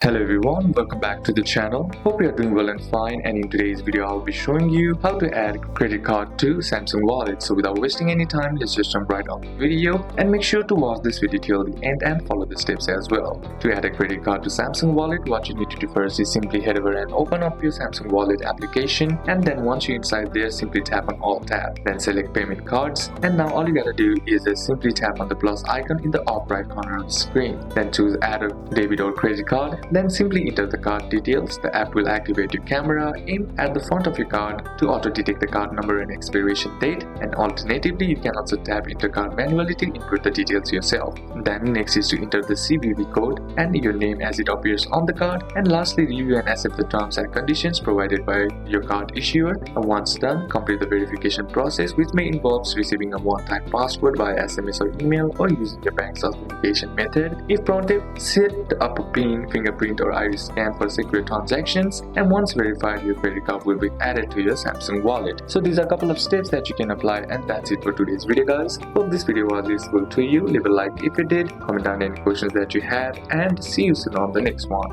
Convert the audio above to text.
Hello everyone, welcome back to the channel. Hope you are doing well and fine, and in today's video I'll be showing you how to add credit card to Samsung Wallet. So without wasting any time, let's just jump right on the video and make sure to watch this video till the end and follow the steps as well. To add a credit card to Samsung Wallet, what you need to do first is simply head over and open up your Samsung Wallet application, and then once you're inside there, simply tap on All tab, then select Payment Cards, and now all you gotta do is just simply tap on the plus icon in the top right corner of the screen. Then choose Add a debit or credit card. Then simply enter the card details. The app will activate your camera, aim at the front of your card to auto-detect the card number and expiration date, and alternatively you can also tap enter card manually to input the details yourself. Then next is to enter the CVV code and your name as it appears on the card, and lastly review and accept the terms and conditions provided by your card issuer. And once done, complete the verification process, which may involve receiving a one-time password via SMS or email or using your bank's authentication method. If prompted, set up a PIN, fingerprint or iris scan for secure transactions, and once verified, your credit card will be added to your Samsung Wallet. So these are a couple of steps that you can apply, and that's it for today's video guys. Hope this video was useful to you. Leave a like if you did, comment down any questions that you had, and see you soon on the next one.